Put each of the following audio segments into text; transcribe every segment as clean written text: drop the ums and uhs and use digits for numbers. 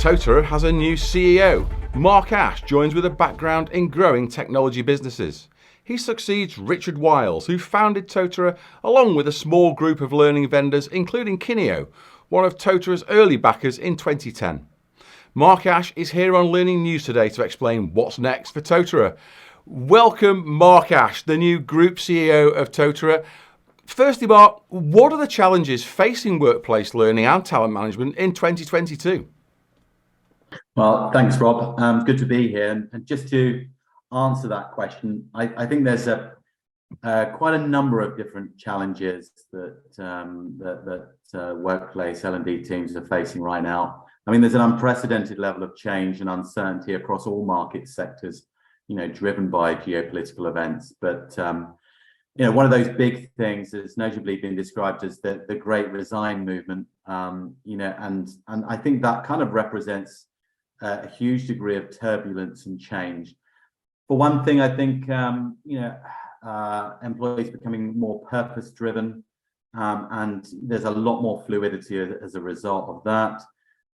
Totara has a new CEO. Mark Ash joins with a background in growing technology businesses. He succeeds Richard Wyles, who founded Totara along with a small group of learning vendors, including Kineo, one of Totara's early backers in 2010. Mark Ash is here on Learning News today to explain what's next for Totara. Welcome, Mark Ash, the new Group CEO of Totara. Firstly, Mark, what are the challenges facing workplace learning and talent management in 2022? Well, thanks, Rob. Good to be here. And just to answer that question, I think there's quite a number of different challenges that workplace L&D teams are facing right now. I mean, there's an unprecedented level of change and uncertainty across all market sectors, driven by geopolitical events. But one of those big things has notably been described as the Great Resign movement. And I think that kind of represents a huge degree of turbulence and change. For one thing, I think employees becoming more purpose-driven, and there's a lot more fluidity as a result of that.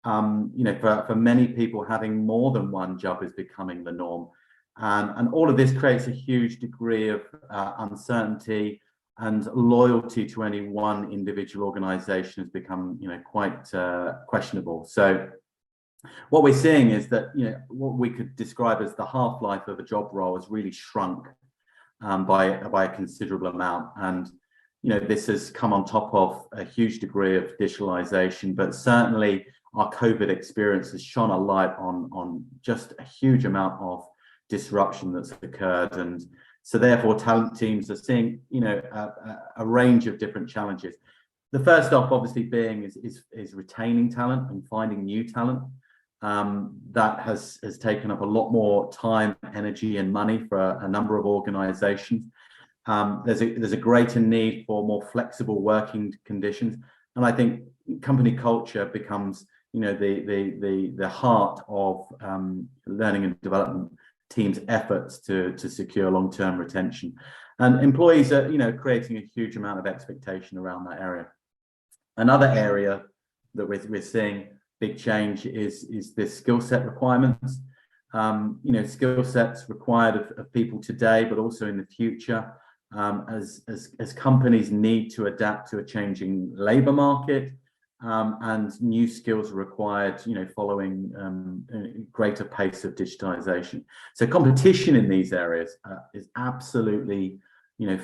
For many people, having more than one job is becoming the norm, and all of this creates a huge degree of uncertainty, and loyalty to any one individual organization has become quite questionable. So what we're seeing is that what we could describe as the half-life of a job role has really shrunk by a considerable amount, and this has come on top of a huge degree of digitalization. But certainly our COVID experience has shone a light on just a huge amount of disruption that's occurred, and so therefore talent teams are seeing a range of different challenges. The first off, obviously, being is retaining talent and finding new talent. That has taken up a lot more time, energy, and money for a number of organizations. There's a greater need for more flexible working conditions, and I think company culture becomes the heart of learning and development teams' efforts to secure long-term retention. And employees are creating a huge amount of expectation around that area. Another area that we're seeing big change is the skill set requirements. Skill sets required of people today, but also in the future, as companies need to adapt to a changing labor market, and new skills are required, following greater pace of digitization. So competition in these areas is absolutely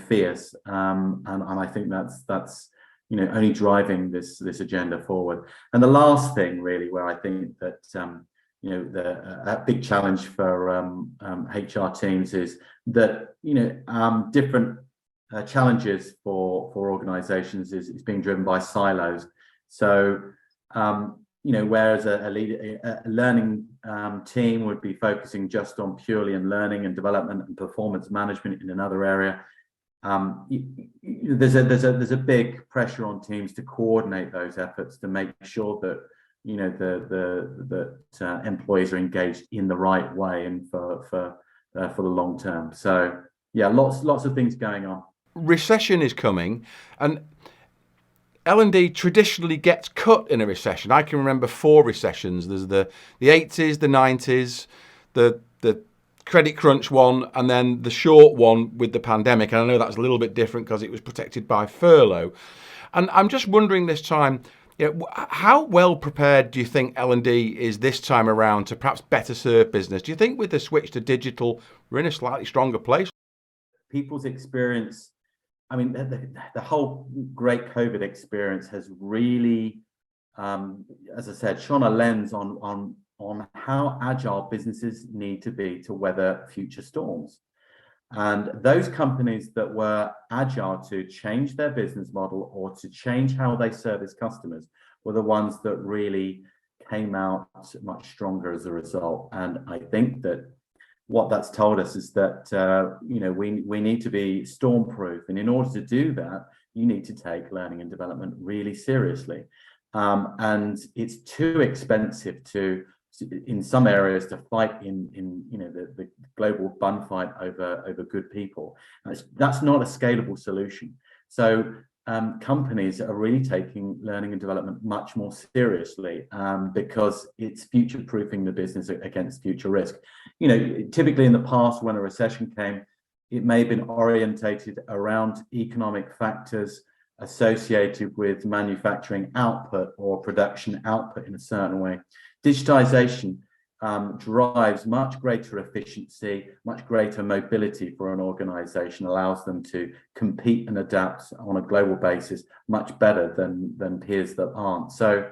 fierce, and I think that's only driving this agenda forward. And the last thing, really, where I think that a big challenge for HR teams is that different challenges for organizations is being driven by silos. So whereas a learning team would be focusing just on purely on learning and development and performance management in another area, there's a big pressure on teams to coordinate those efforts to make sure that that employees are engaged in the right way and for the long term. So yeah, lots of things going on. Recession is coming, and L&D traditionally gets cut in a recession. I can remember 4 recessions. There's the 80s, the 90s, the credit crunch one, and then the short one with the pandemic. And I know that's a little bit different because it was protected by furlough. And I'm just wondering this time, how well prepared do you think L&D is this time around to perhaps better serve business? Do you think with the switch to digital, we're in a slightly stronger place? People's experience, I mean, the whole great COVID experience has really, as I said, shone a lens on how agile businesses need to be to weather future storms. And those companies that were agile to change their business model or to change how they service customers were the ones that really came out much stronger as a result. And I think that what that's told us is that we need to be storm-proof, and in order to do that, you need to take learning and development really seriously. And it's too expensive in some areas to fight in the global bun fight over good people. That's not a scalable solution. So companies are really taking learning and development much more seriously, because it's future-proofing the business against future risk. Typically in the past, when a recession came, it may have been orientated around economic factors associated with manufacturing output or production output in a certain way. Digitization drives much greater efficiency, much greater mobility for an organization, allows them to compete and adapt on a global basis much better than peers that aren't. So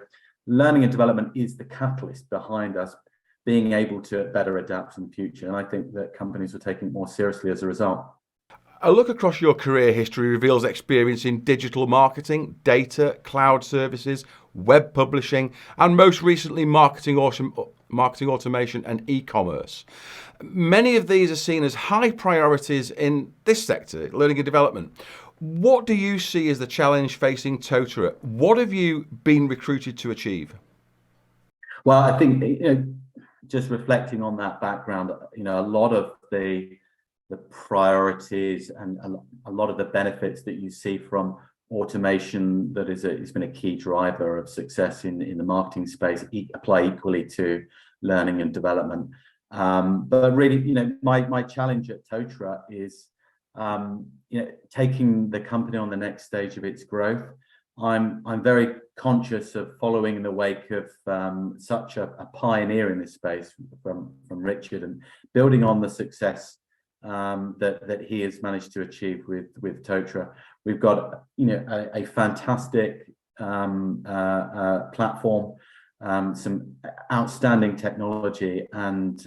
learning and development is the catalyst behind us being able to better adapt in the future. And I think that companies are taking it more seriously as a result. A look across your career history reveals experience in digital marketing, data, cloud services, web publishing, and most recently marketing automation and e-commerce. Many of these are seen as high priorities in this sector, learning and development. What do you see as the challenge facing Totara? What have you been recruited to achieve? Well, I think, just reflecting on that background, a lot of the priorities and a lot of the benefits that you see from automation that has been a key driver of success in the marketing space apply equally to learning and development. But really, my challenge at Totara is taking the company on the next stage of its growth. I'm very conscious of following in the wake of such a pioneer in this space from Richard, and building on the success that he has managed to achieve with Totara. We've got a fantastic platform, some outstanding technology, and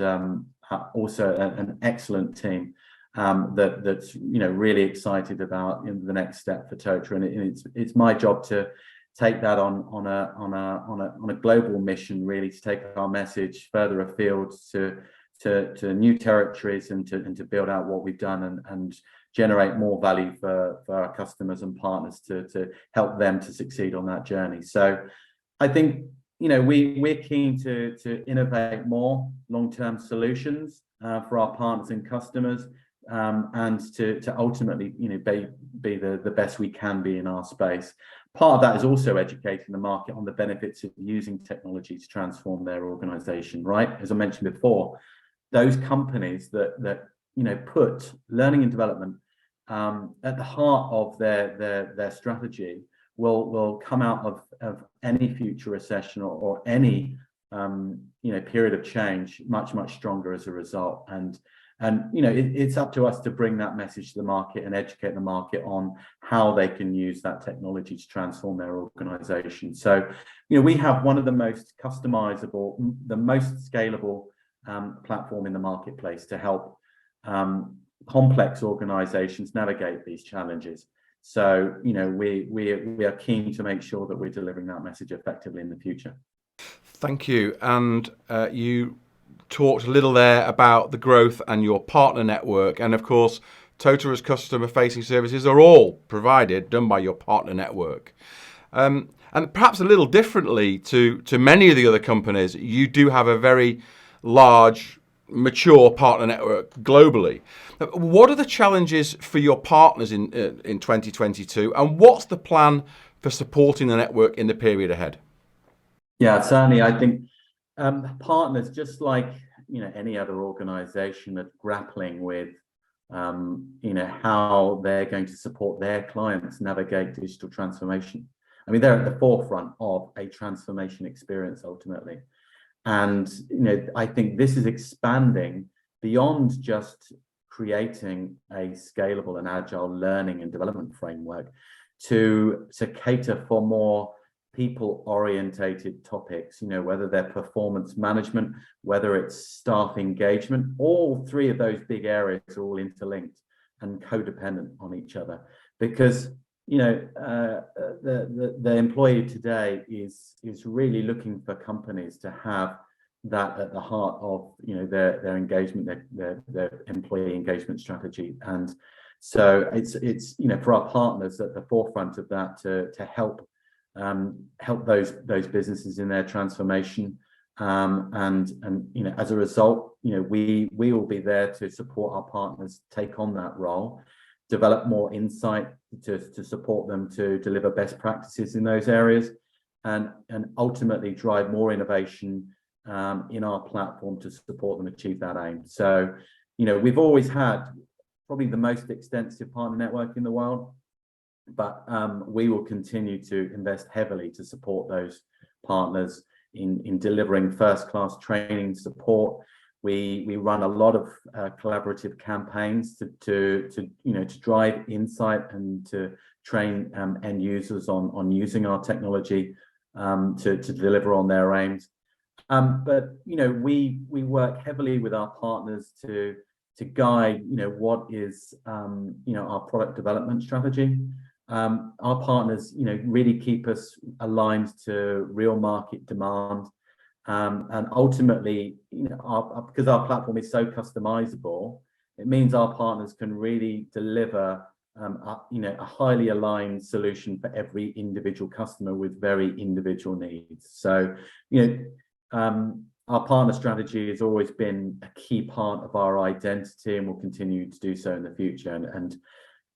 also an excellent team that's really excited about the next step for Totara. And it's my job to take that on a global mission, really, to take our message further afield to new territories, and to build out what we've done and generate more value for our customers and partners to help them to succeed on that journey. So I think we're keen to innovate more long-term solutions for our partners and customers, and to ultimately be the best we can be in our space. Part of that is also educating the market on the benefits of using technology to transform their organization, right? As I mentioned before, those companies that put learning and development at the heart of their strategy will come out of any future recession or any period of change much stronger as a result. And it's up to us to bring that message to the market and educate the market on how they can use that technology to transform their organization. So we have one of the most customizable, the most scalable platform in the marketplace to help complex organizations navigate these challenges. So we are keen to make sure that we're delivering that message effectively in the future. Thank you. And you talked a little there about the growth and your partner network, and of course Totara's customer facing services are all done by your partner network. And perhaps a little differently to many of the other companies, you do have a very large, mature partner network globally. What are the challenges for your partners in 2022, and what's the plan for supporting the network in the period ahead? Yeah, certainly. I think partners, just like any other organization, are grappling with how they're going to support their clients navigate digital transformation. I mean, they're at the forefront of a transformation experience ultimately. And I think this is expanding beyond just creating a scalable and agile learning and development framework to cater for more people-orientated topics, whether they're performance management, whether it's staff engagement. All three of those big areas are all interlinked and codependent on each other, because the employee today is really looking for companies to have that at the heart of their engagement, their employee engagement strategy. And so it's for our partners at the forefront of that to help those businesses in their transformation, and as a result we will be there to support our partners take on that role. develop more insight to support them to deliver best practices in those areas, and ultimately drive more innovation in our platform to support them achieve that aim. So, we've always had probably the most extensive partner network in the world, but we will continue to invest heavily to support those partners in delivering first-class training support. We run a lot of collaborative campaigns to drive insight and to train end users on using our technology to deliver on their aims. But we work heavily with our partners to guide what is our product development strategy. Our partners really keep us aligned to real market demand, and ultimately because our platform is so customizable, it means our partners can really deliver a highly aligned solution for every individual customer with very individual needs. So our partner strategy has always been a key part of our identity and will continue to do so in the future. And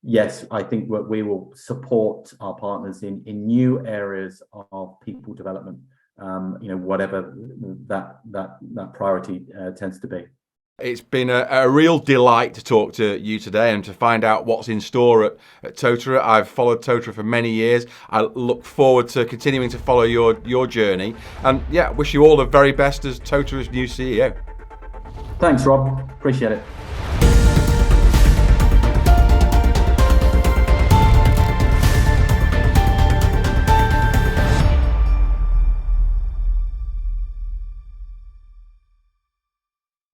yes, I think we will support our partners in new areas of people development, whatever that priority tends to be. It's been a real delight to talk to you today and to find out what's in store at Totara. I've followed Totara for many years. I look forward to continuing to follow your journey. And wish you all the very best as Totara's new CEO. Thanks, Rob. Appreciate it.